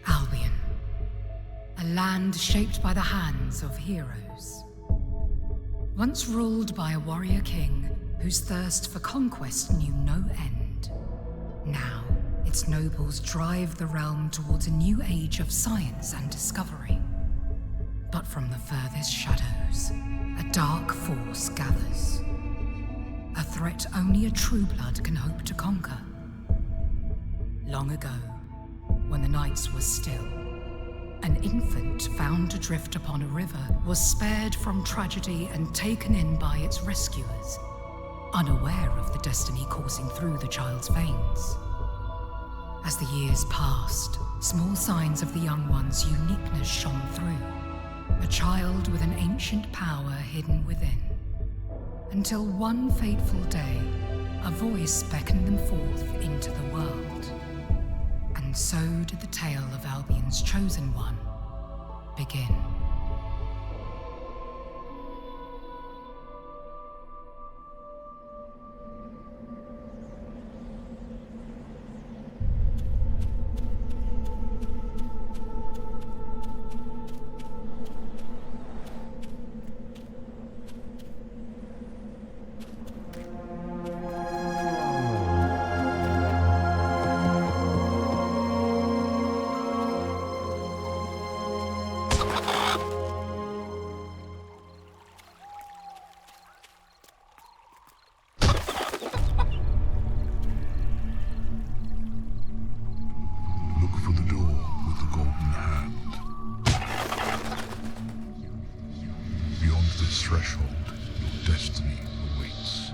Albion, a land shaped by the hands of heroes. Once ruled by a warrior king whose thirst for conquest knew no end. Now, its nobles drive the realm towards a new age of science and discovery. But from the furthest shadows, a dark force gathers. A threat only a true blood can hope to conquer. Long ago, when the nights were still, an infant found adrift upon a river was spared from tragedy and taken in by its rescuers, unaware of the destiny coursing through the child's veins. As the years passed, small signs of the young one's uniqueness shone through, a child with an ancient power hidden within. Until one fateful day, a voice beckoned them forth into the world. And so did the tale of Albion's chosen one begin. Threshold, your destiny awaits.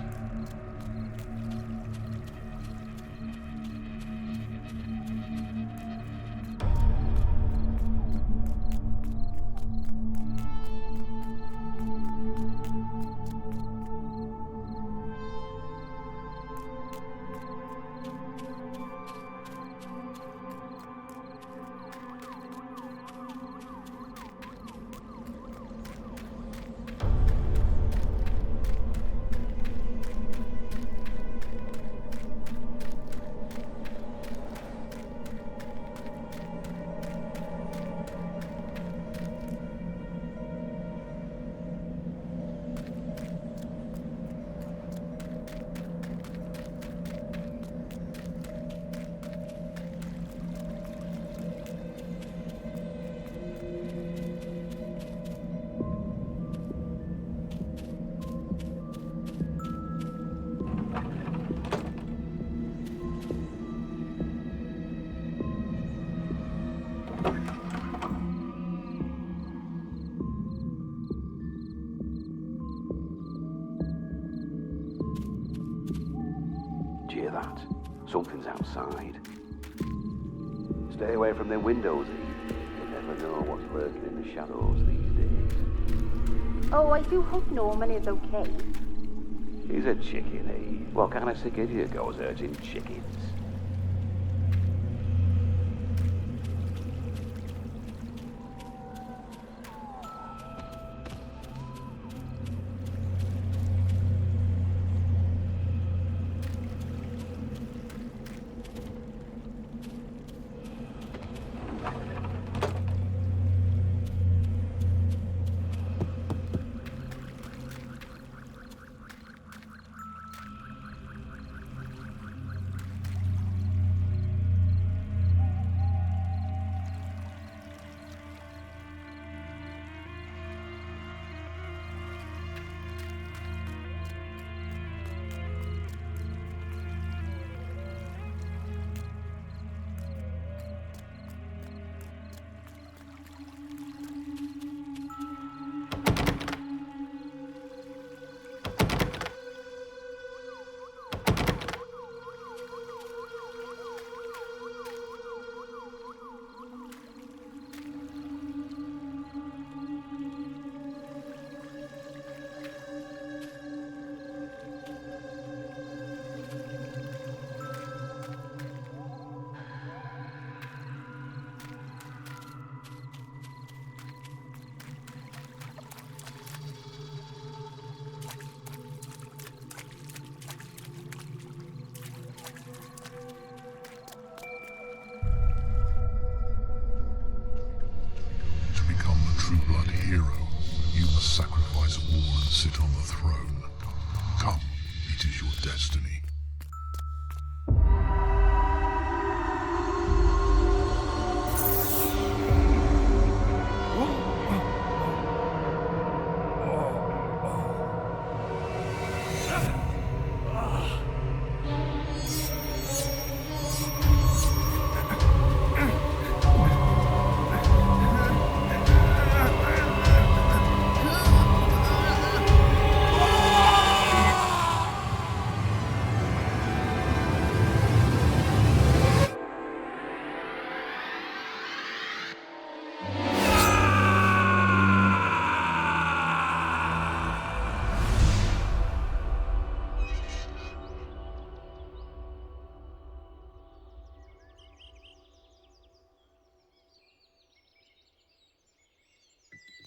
Do you hear that? Something's outside. Stay away from them windows, Eve. You never know what's lurking in the shadows these days. Oh, I do hope Norman is okay. He's a chicken, Eve. What kind of sick idiot goes hurting chickens?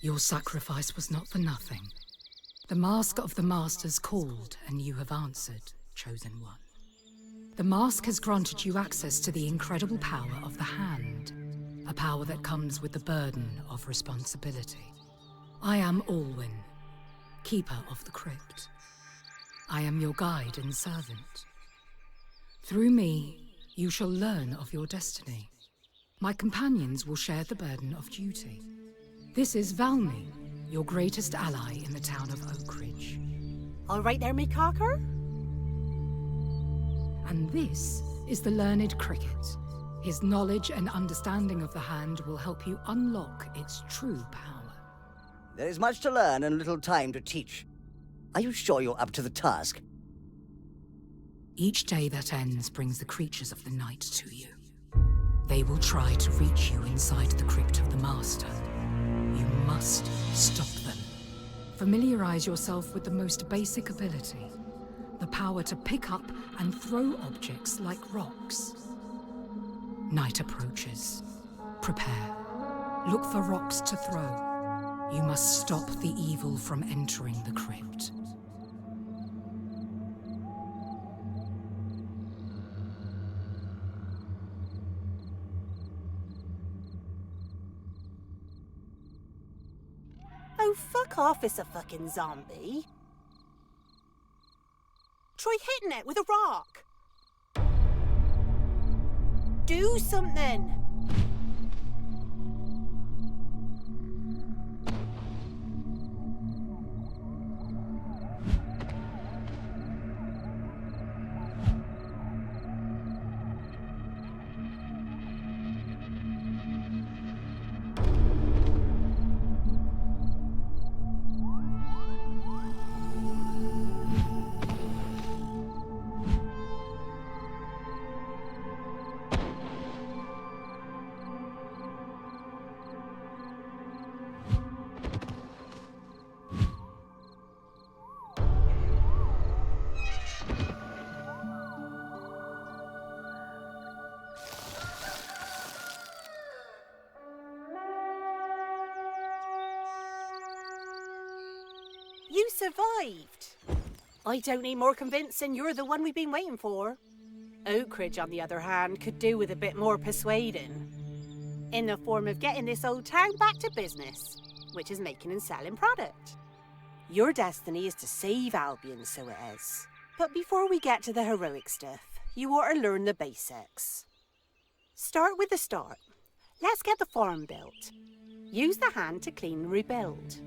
Your sacrifice was not for nothing. The Mask of the Masters called, and you have answered, Chosen One. The Mask has granted you access to the incredible power of the Hand, a power that comes with the burden of responsibility. I am Alwyn, Keeper of the Crypt. I am your guide and servant. Through me, you shall learn of your destiny. My companions will share the burden of duty. This is Valmy, your greatest ally in the town of Oakridge. All right there, me cocker? And this is the learned Cricket. His knowledge and understanding of the Hand will help you unlock its true power. There is much to learn and little time to teach. Are you sure you're up to the task? Each day that ends brings the creatures of the night to you. They will try to reach you inside the crypt of the Master. You must stop them. Familiarize yourself with the most basic ability, the power to pick up and throw objects like rocks. Night approaches. Prepare. Look for rocks to throw. You must stop the evil from entering the crypt. Oh, fuck off, it's a fucking zombie. Try hitting it with a rock. Do something. You survived. I don't need more convincing you're the one we've been waiting for. Oakridge, on the other hand, could do with a bit more persuading. In the form of getting this old town back to business, which is making and selling product. Your destiny is to save Albion, so it is. But before we get to the heroic stuff, you ought to learn the basics. Start with the start. Let's get the farm built. Use the Hand to clean and rebuild.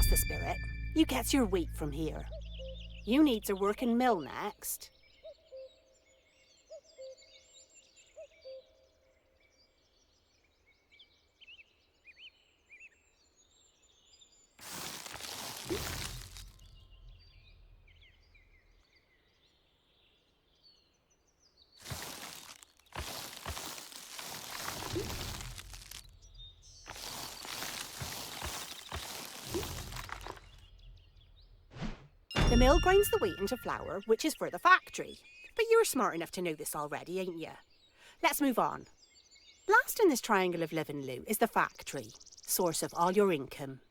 That's the spirit. You gets your wheat from here. You needs a working mill next. The mill grinds the wheat into flour, which is for the factory. But you're smart enough to know this already, ain't you? Let's move on. Last in this triangle of living loot is the factory, source of all your income.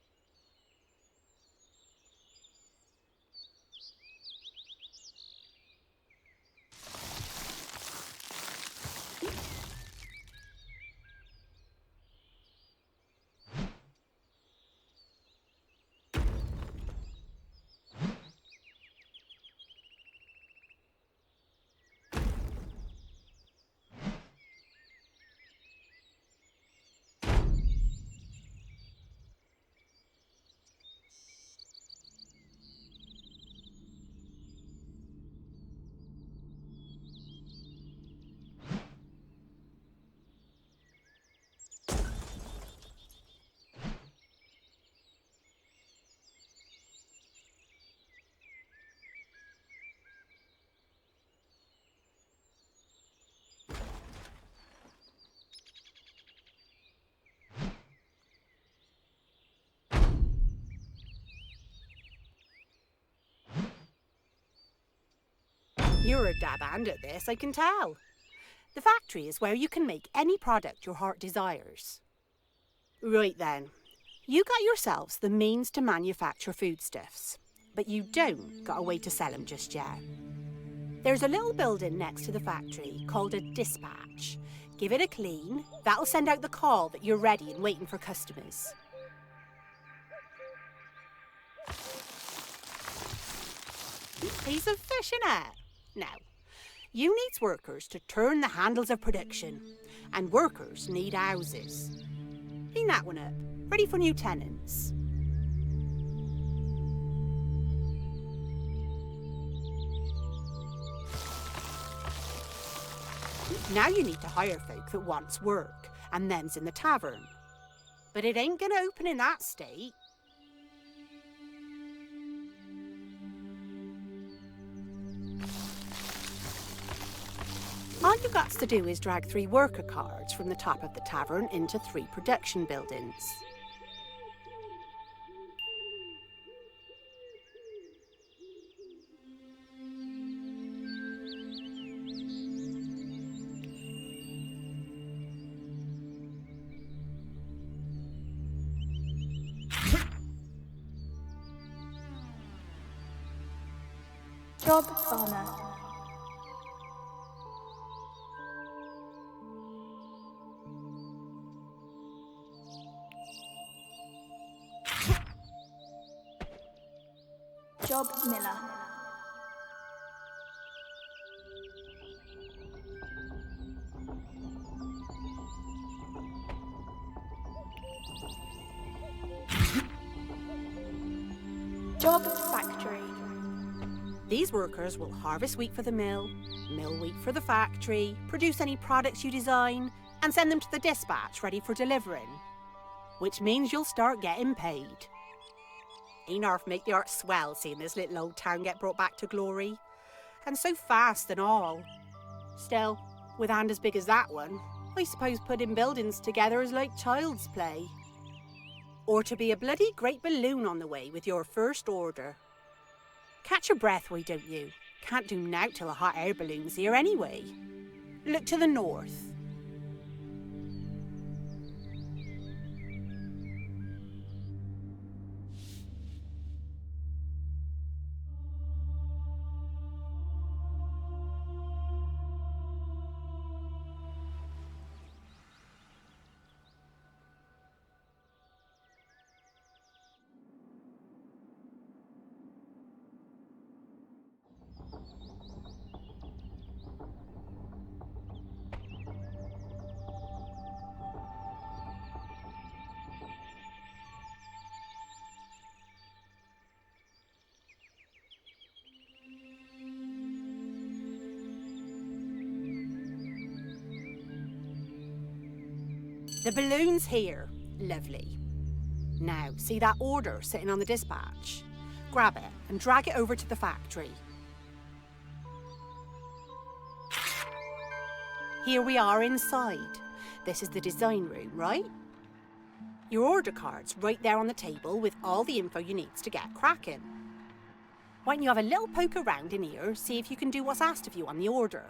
You're a dab hand at this, I can tell. The factory is where you can make any product your heart desires. Right then, you got yourselves the means to manufacture foodstuffs, but you don't got a way to sell them just yet. There's a little building next to the factory called a dispatch. Give it a clean, that'll send out the call that you're ready and waiting for customers. Piece of fish in it. Now, you needs workers to turn the handles of production, and workers need houses. Clean that one up, ready for new tenants. Now you need to hire folk that wants work, and then's in the tavern. But it ain't gonna open in that state. All you got to do is drag 3 worker cards from the top of the tavern into 3 production buildings. Job farmer. Job miller. Job factory. These workers will harvest wheat for the mill wheat for the factory, produce any products you design, and send them to the dispatch ready for delivering. Which means you'll start getting paid. Ain't arf make the heart swell seeing this little old town get brought back to glory. And so fast and all. Still, with a hand as big as that one, I suppose putting buildings together is like child's play. Or to be a bloody great balloon on the way with your first order. Catch your breath, why don't you? Can't do nowt till a hot air balloon's here anyway. Look to the north. The balloon's here. Lovely. Now, see that order sitting on the dispatch? Grab it and drag it over to the factory. Here we are inside. This is the design room, right? Your order card's right there on the table with all the info you need to get cracking. Why don't you have a little poke around in here, see if you can do what's asked of you on the order.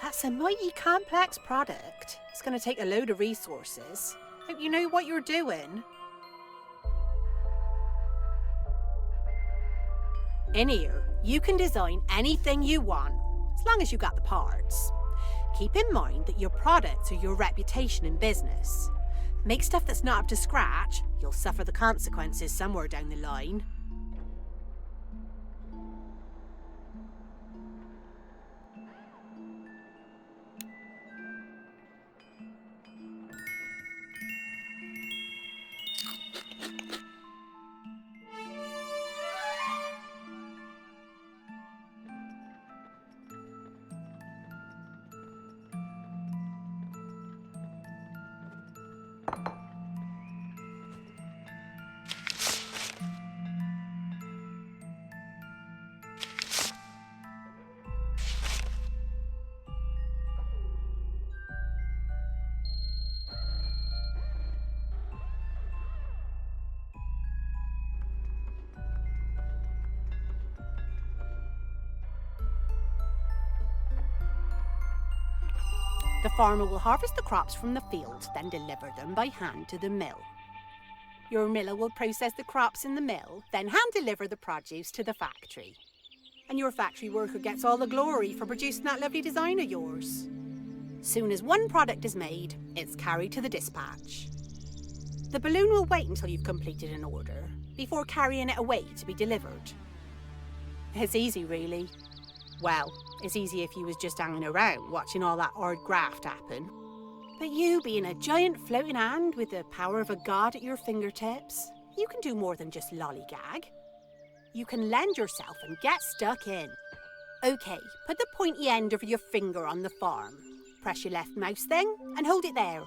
That's a mighty complex product. It's going to take a load of resources. Hope you know what you're doing. In here, you can design anything you want, as long as you got the parts. Keep in mind that your products are your reputation in business. Make stuff that's not up to scratch, you'll suffer the consequences somewhere down the line. The farmer will harvest the crops from the field, then deliver them by hand to the mill. Your miller will process the crops in the mill, then hand deliver the produce to the factory. And your factory worker gets all the glory for producing that lovely design of yours. Soon as one product is made, it's carried to the dispatch. The balloon will wait until you've completed an order, before carrying it away to be delivered. It's easy, really. Well, it's easy if you was just hanging around, watching all that hard graft happen. But you being a giant floating hand with the power of a god at your fingertips, you can do more than just lollygag. You can lend yourself and get stuck in. OK, put the pointy end of your finger on the farm. Press your left mouse thing and hold it there.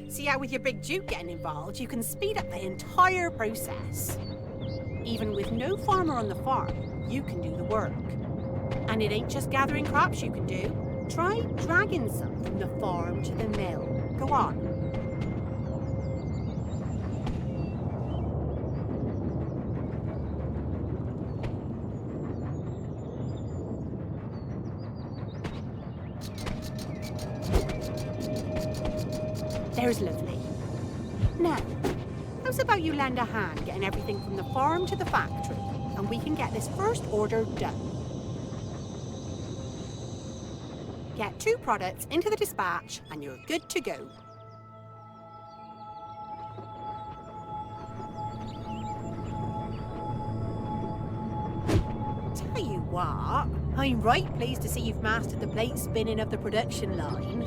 See how with your big Duke getting involved, you can speed up the entire process. Even with no farmer on the farm, you can do the work. And it ain't just gathering crops you can do. Try dragging some from the farm to the mill. Go on. There's lovely. Now, how's about you lend a hand getting everything from the farm to the factory, and we can get this first order done. Get 2 products into the dispatch, and you're good to go. Tell you what, I'm right pleased to see you've mastered the plate spinning of the production line.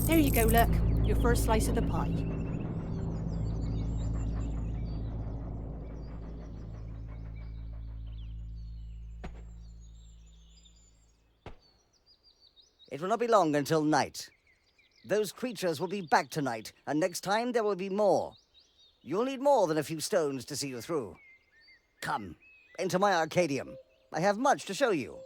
There you go, look. Your first slice of the pie. It will not be long until night. Those creatures will be back tonight, and next time there will be more. You'll need more than a few stones to see you through. Come, enter my Arcadium. I have much to show you.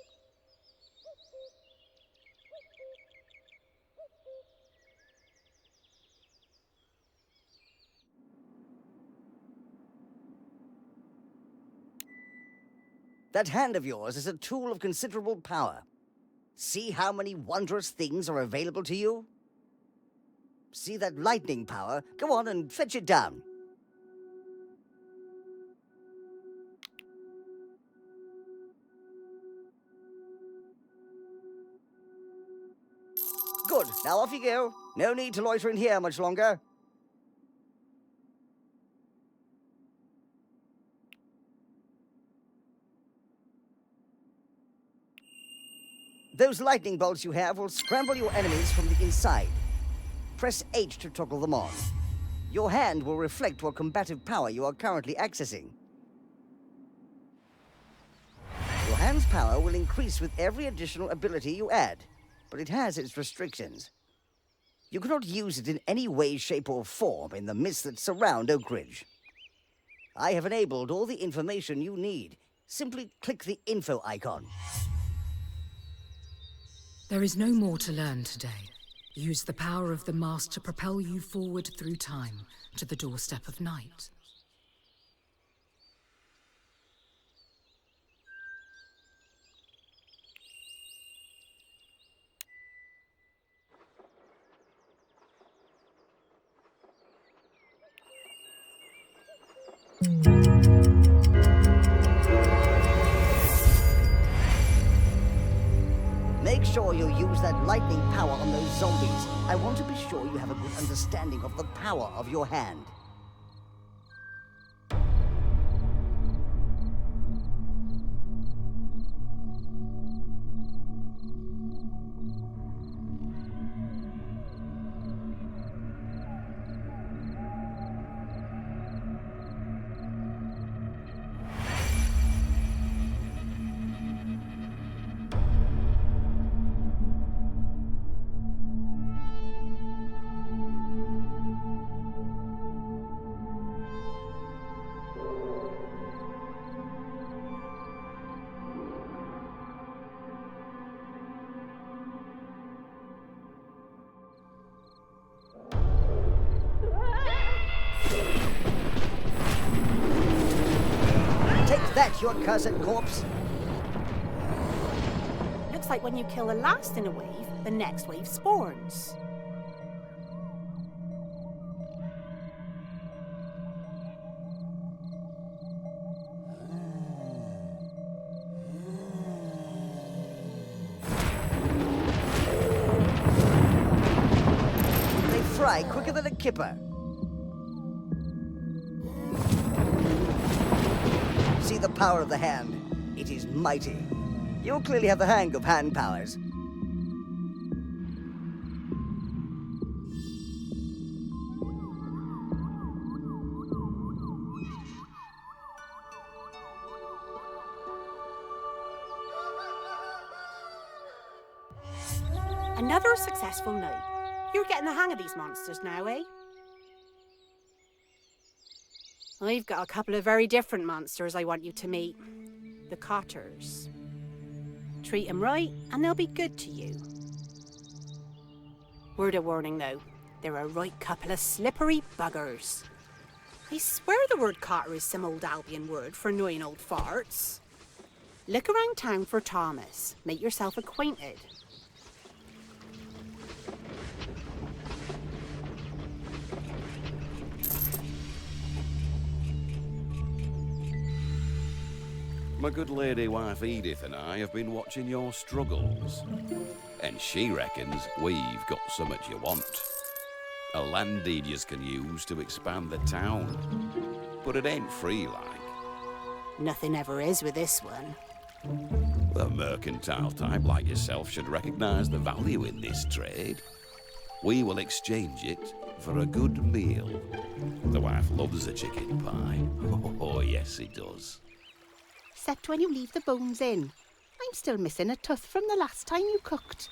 That hand of yours is a tool of considerable power. See how many wondrous things are available to you? See that lightning power? Go on and fetch it down. Good, now off you go. No need to loiter in here much longer. Those lightning bolts you have will scramble your enemies from the inside. Press H to toggle them on. Your hand will reflect what combative power you are currently accessing. Your hand's power will increase with every additional ability you add, but it has its restrictions. You cannot use it in any way, shape, or form in the mists that surround Oak Ridge. I have enabled all the information you need. Simply click the info icon. There is no more to learn today. Use the power of the mast to propel you forward through time to the doorstep of night. Make sure you use that lightning power on those zombies. I want to be sure you have a good understanding of the power of your hand. That your cursed corpse? Looks like when you kill the last in a wave, the next wave spawns. They fry quicker than a kipper. See the power of the hand. It is mighty. You clearly have the hang of hand powers. Another successful night. You're getting the hang of these monsters now, eh? I've got a couple of very different monsters I want you to meet. The Cotters. Treat them right, and they'll be good to you. Word of warning, though. They're a right couple of slippery buggers. I swear the word Cotter is some old Albion word for annoying old farts. Look around town for Thomas. Make yourself acquainted. My good lady wife Edith and I have been watching your struggles, and she reckons we've got something you want. A land deed yous can use to expand the town, but it ain't free like. Nothing ever is with this one. The mercantile type like yourself should recognise the value in this trade. We will exchange it for a good meal. The wife loves a chicken pie. Oh, yes, he does. Except when you leave the bones in. I'm still missing a tooth from the last time you cooked.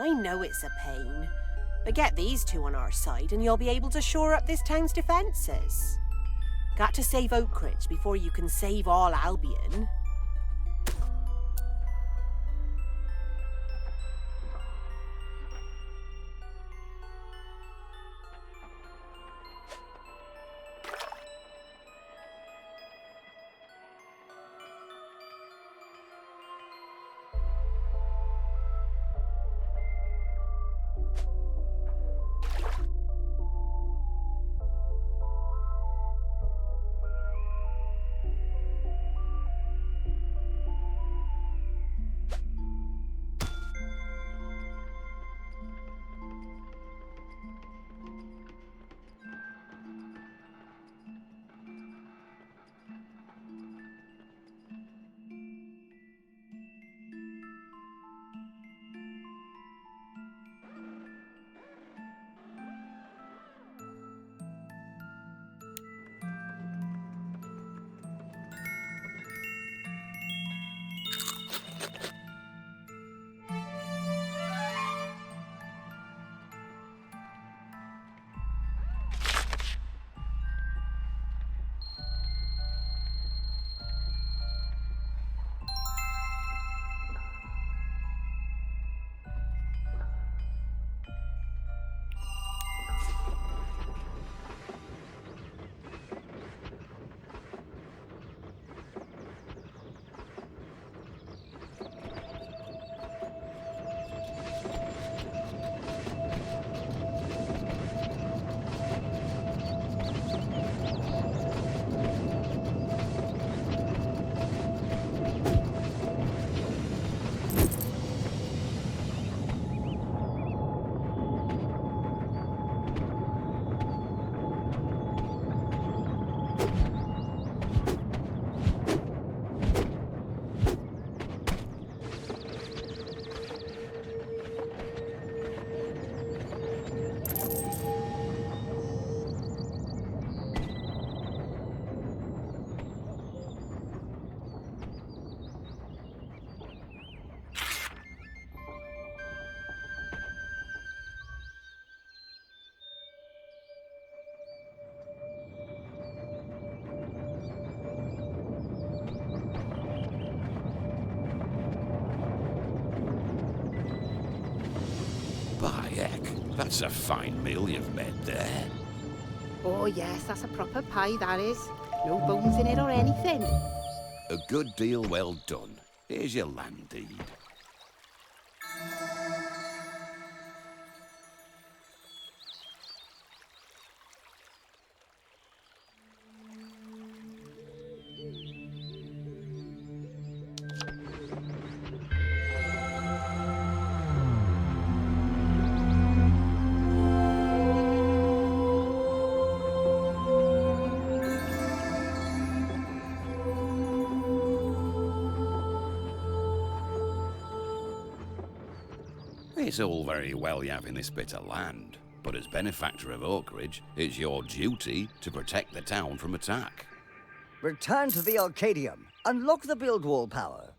I know it's a pain, but get these two on our side and you'll be able to shore up this town's defences. Got to save Oakridge before you can save all Albion. By heck, that's a fine meal you've made there. Oh yes, that's a proper pie, that is. No bones in it or anything. A good deal well done. Here's your land deed. It's all very well you having this bit of land, but as benefactor of Oakridge, it's your duty to protect the town from attack. Return to the Arcadium. Unlock the build wall power.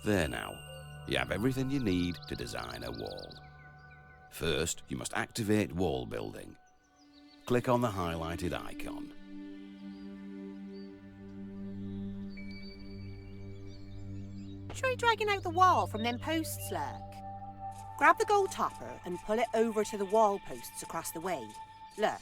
There now, you have everything you need to design a wall. First, you must activate wall building. Click on the highlighted icon. Try dragging out the wall from them posts, Lurk. Grab the gold topper and pull it over to the wall posts across the way. Lurk.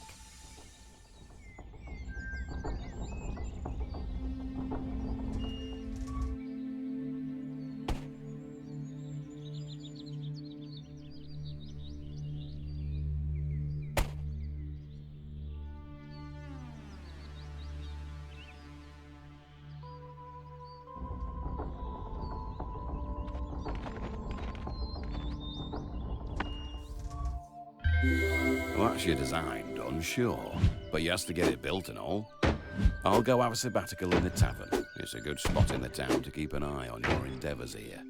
Well, that's your design done, sure, but you has to get it built and all. I'll go have a sabbatical in the tavern. It's a good spot in the town to keep an eye on your endeavours here.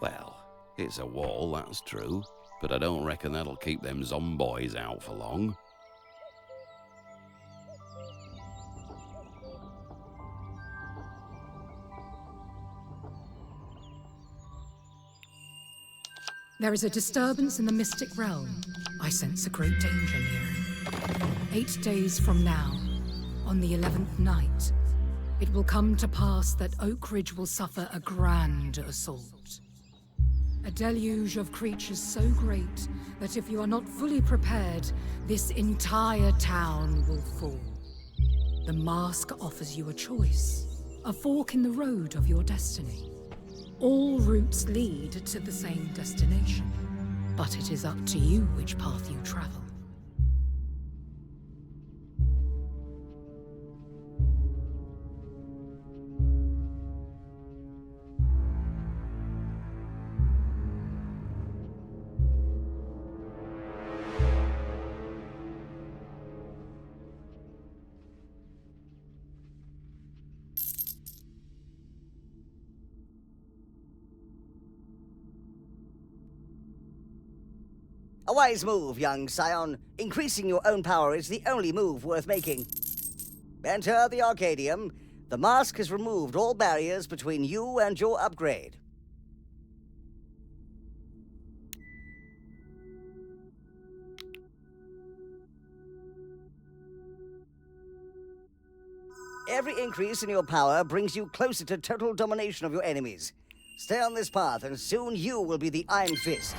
Well, it's a wall, that's true, but I don't reckon that'll keep them zomboys out for long. There is a disturbance in the mystic realm. I sense a great danger nearing. 8 days from now, on the 11th night, it will come to pass that Oakridge will suffer a grand assault. A deluge of creatures so great that if you are not fully prepared, this entire town will fall. The mask offers you a choice, a fork in the road of your destiny. All routes lead to the same destination, but it is up to you which path you travel. A wise move, young scion. Increasing your own power is the only move worth making. Enter the Arcadium. The mask has removed all barriers between you and your upgrade. Every increase in your power brings you closer to total domination of your enemies. Stay on this path, and soon you will be the Iron Fist.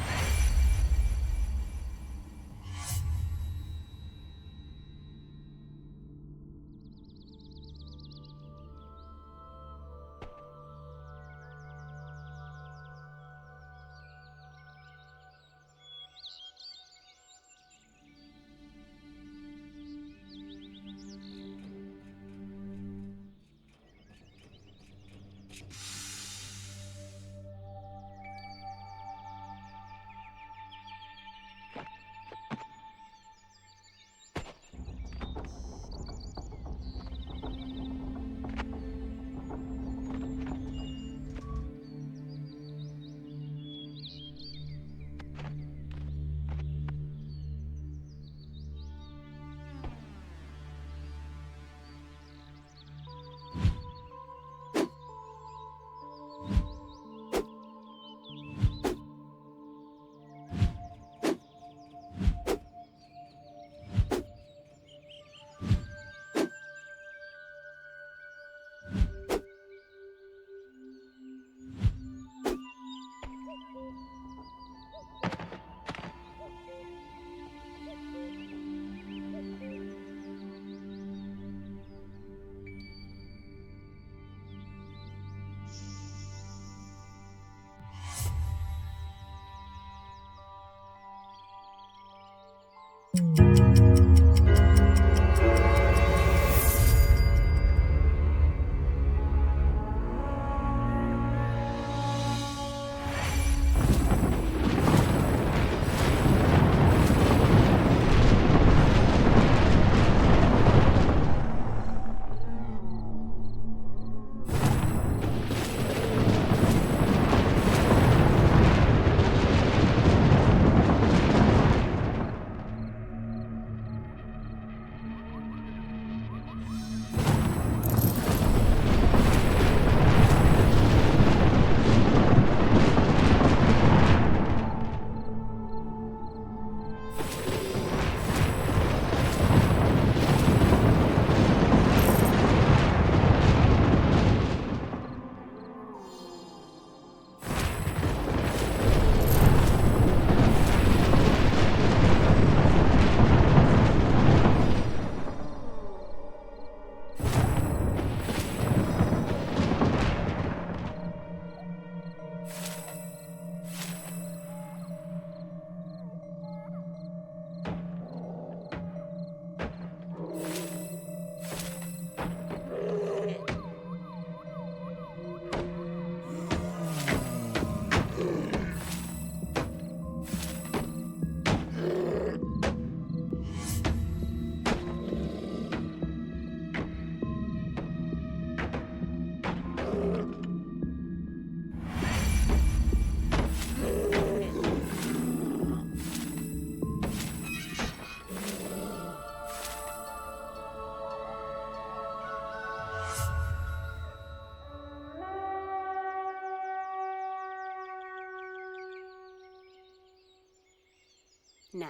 Now,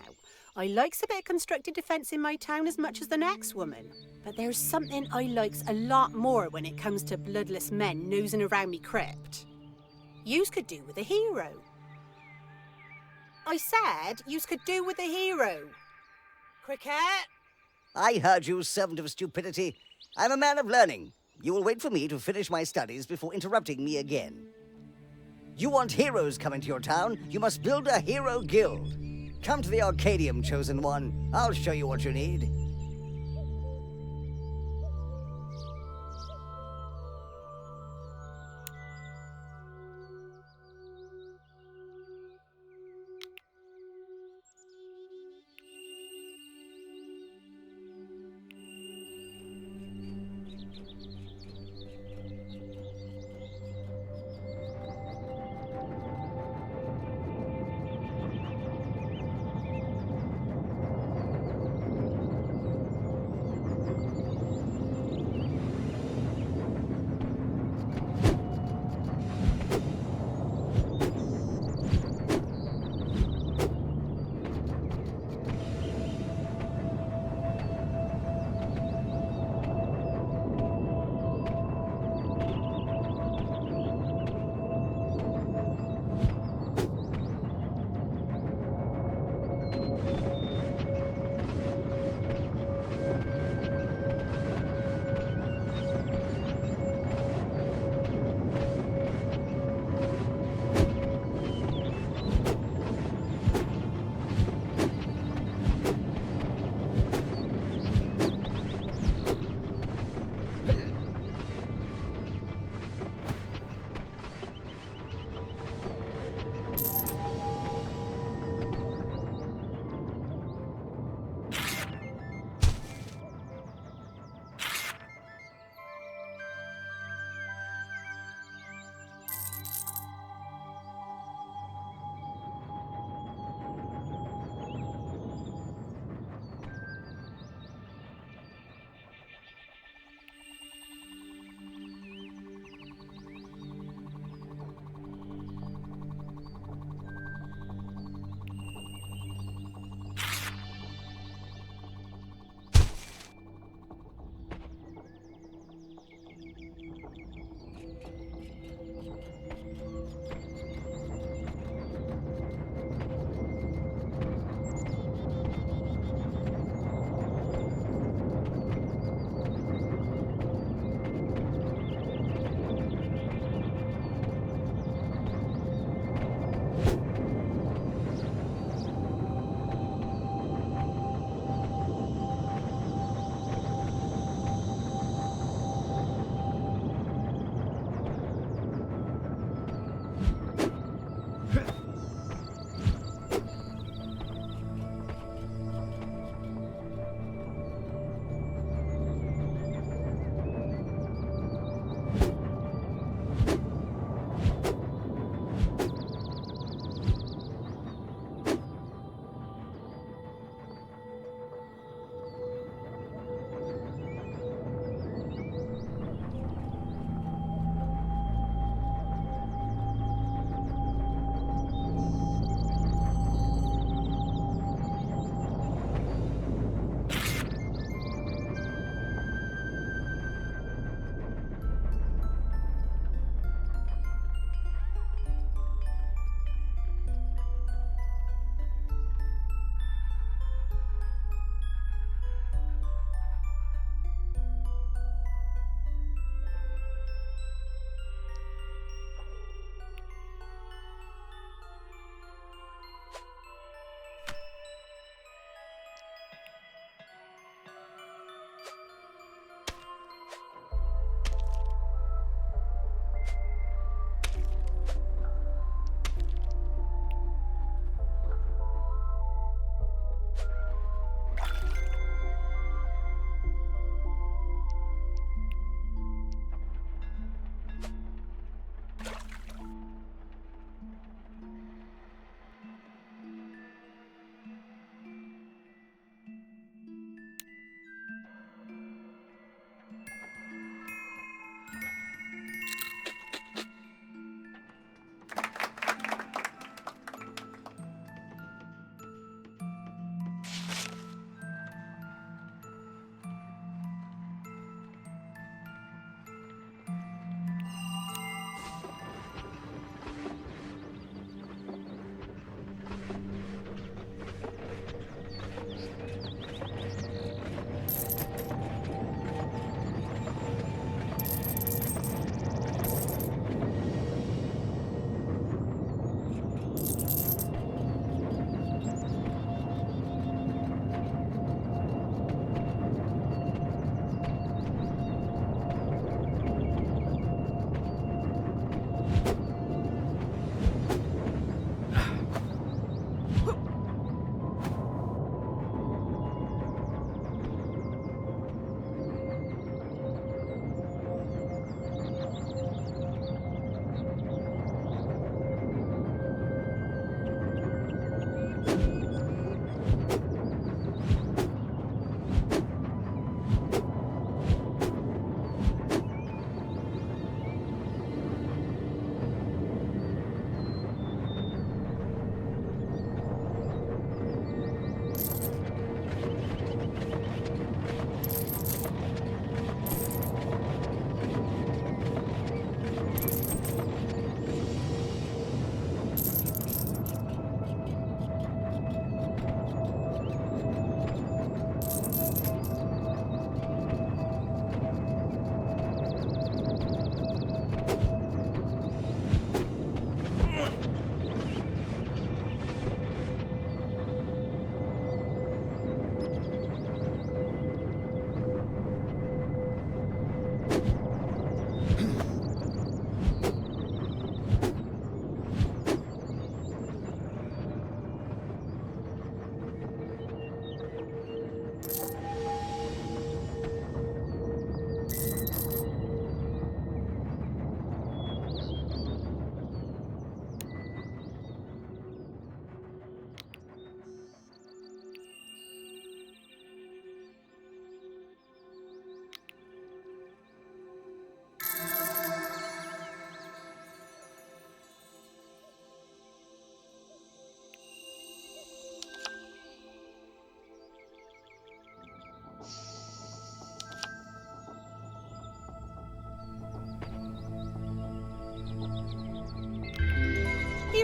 I likes a bit of constructed defence in my town as much as the next woman, but there's something I likes a lot more when it comes to bloodless men nosing around me crypt. Yous could do with a hero. I said yous could do with a hero. Cricket? I heard you, servant of stupidity. I'm a man of learning. You will wait for me to finish my studies before interrupting me again. You want heroes coming to your town? You must build a hero guild. Come to the Arcadium, chosen one. I'll show you what you need.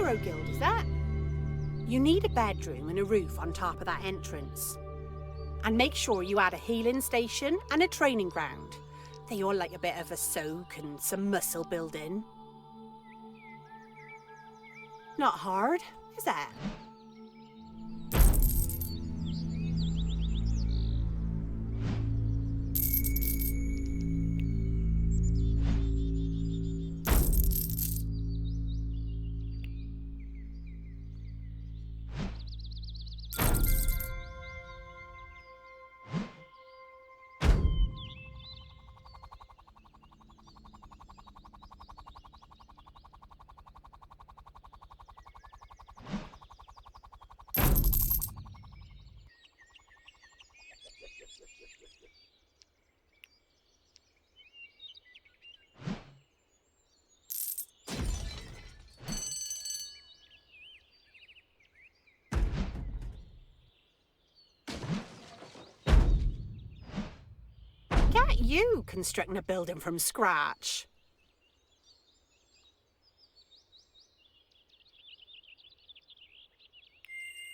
Hero Guild, is that? You need a bedroom and a roof on top of that entrance. And make sure you add a healing station and a training ground. They all like a bit of a soak and some muscle building. Not hard, is that? Get you constructing a building from scratch.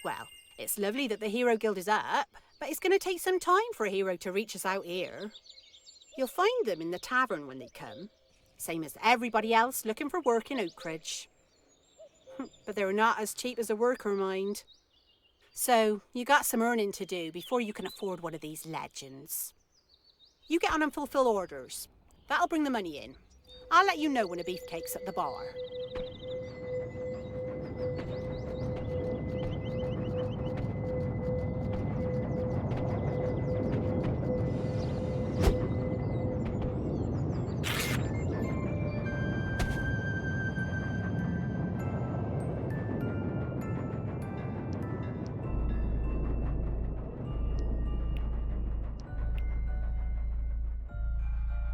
Well, it's lovely that the Hero Guild is up, but it's going to take some time for a hero to reach us out here. You'll find them in the tavern when they come, same as everybody else looking for work in Oakridge. But they're not as cheap as a worker, mind. So, you got some earning to do before you can afford one of these legends. You get on and fulfill orders. That'll bring the money in. I'll let you know when a beefcake's at the bar.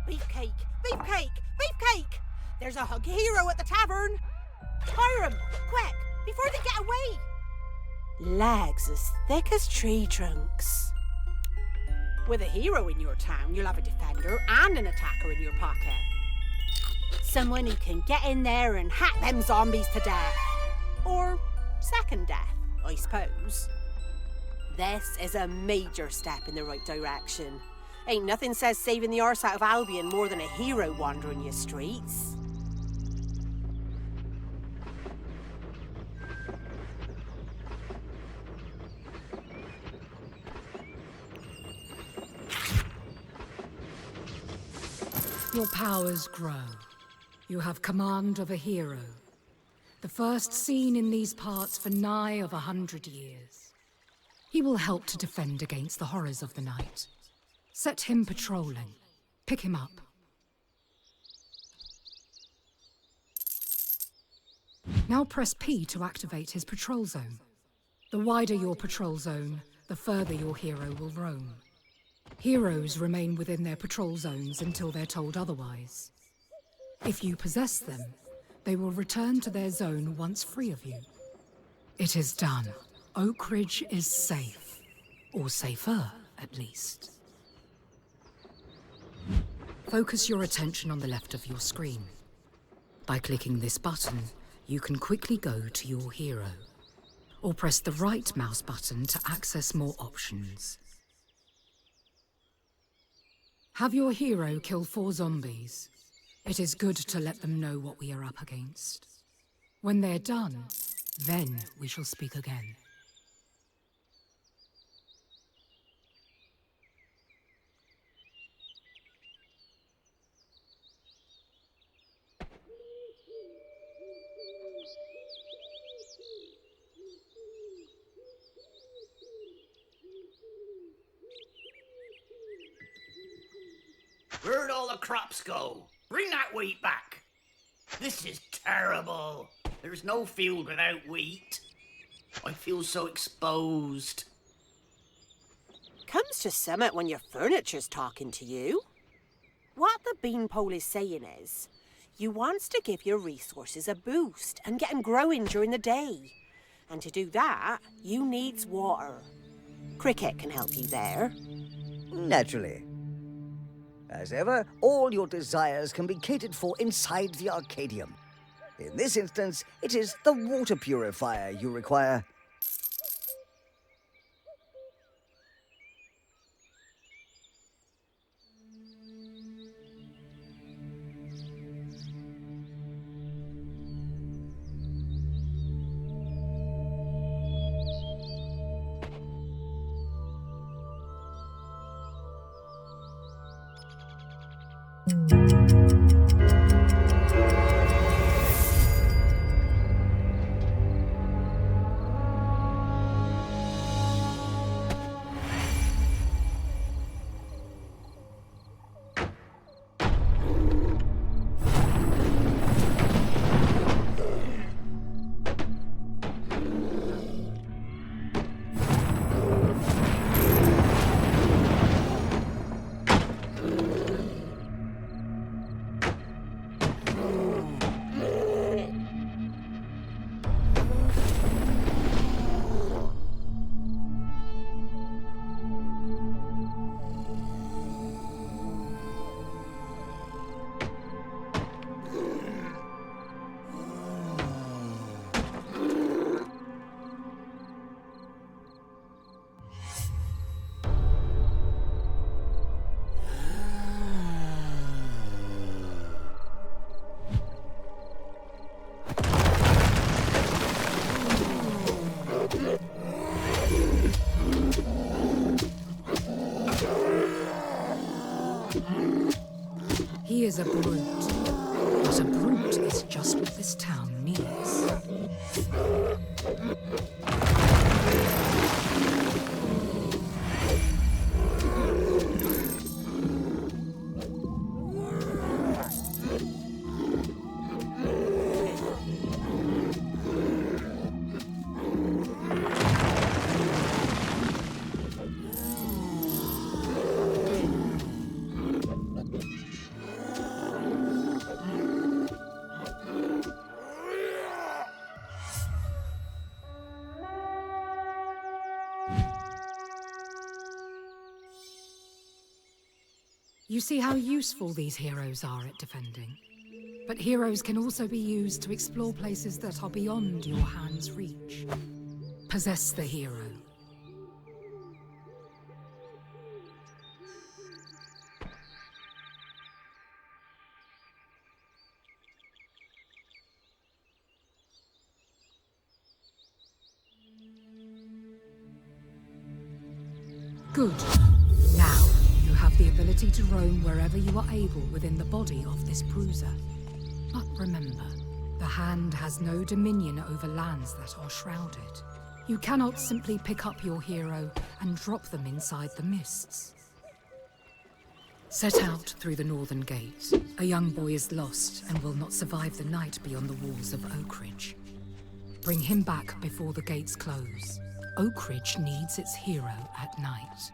Beefcake! Beefcake! Beefcake! There's a hug hero at the tavern! Hire him! Quick! Before they get away! Legs as thick as tree trunks. With a hero in your town, you'll have a defender and an attacker in your pocket. Someone who can get in there and hack them zombies to death. Or second death, I suppose. This is a major step in the right direction. Ain't nothing says saving the arse out of Albion more than a hero wandering your streets. Your powers grow. You have command of a hero. The first seen in these parts for nigh of 100 years. He will help to defend against the horrors of the night. Set him patrolling. Pick him up. Now press P to activate his patrol zone. The wider your patrol zone, the further your hero will roam. Heroes remain within their patrol zones until they're told otherwise. If you possess them, they will return to their zone once free of you. It is done. Oakridge is safe. Or safer, at least. Focus your attention on the left of your screen. By clicking this button, you can quickly go to your hero. Or press the right mouse button to access more options. Have your hero kill 4 zombies. It is good to let them know what we are up against. When they're done, then we shall speak again. Where'd all the crops go? Bring that wheat back. This is terrible. There's no field without wheat. I feel so exposed. Comes to summit when your furniture's talking to you. What the beanpole is saying is, you wants to give your resources a boost and get them growing during the day. And to do that, you needs water. Cricket can help you there. Naturally. As ever, all your desires can be catered for inside the Arcadium. In this instance, it is the water purifier you require. He is a brute, but a brute is just what this town needs. You see how useful these heroes are at defending. But heroes can also be used to explore places that are beyond your hand's reach. Possess the hero. Good. Now, you have the ability to roam wherever you are able within the body of this bruiser. But remember, the hand has no dominion over lands that are shrouded. You cannot simply pick up your hero and drop them inside the mists. Set out through the northern gate. A young boy is lost and will not survive the night beyond the walls of Oakridge. Bring him back before the gates close. Oakridge needs its hero at night.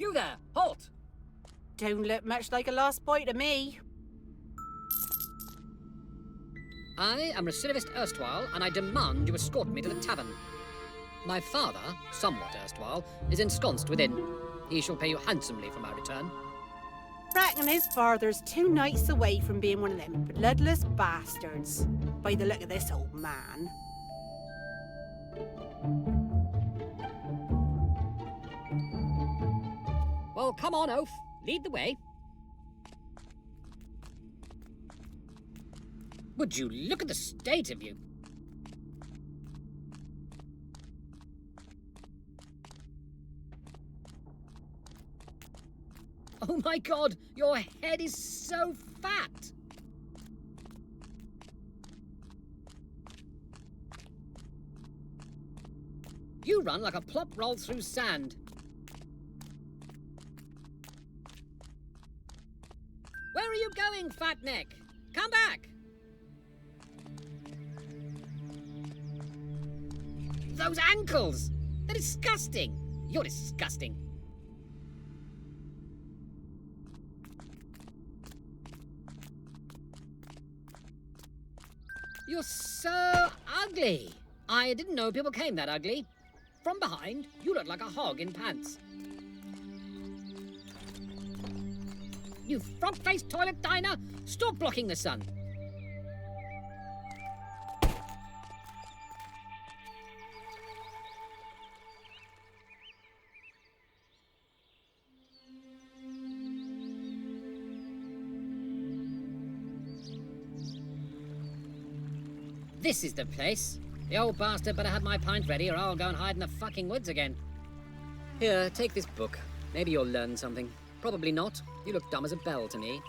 You there, halt! Don't look much like a lost boy to me. I am recidivist erstwhile, and I demand you escort me to the tavern. My father, somewhat erstwhile, is ensconced within. He shall pay you handsomely for my return. Reckon his father's 2 nights away from being one of them bloodless bastards, by the look of this old man. Well, come on, Oaf. Lead the way. Would you look at the state of you? Oh my God, your head is so fat. You run like a plop rolled through sand. Where are you going, fat neck? Come back! Those ankles! They're disgusting! You're disgusting. You're so ugly. I didn't know people came that ugly. From behind, you look like a hog in pants. You frog-faced toilet diner! Stop blocking the sun! This is the place. The old bastard better have my pint ready or I'll go and hide in the fucking woods again. Here, take this book. Maybe you'll learn something. Probably not. You look dumb as a bell to me.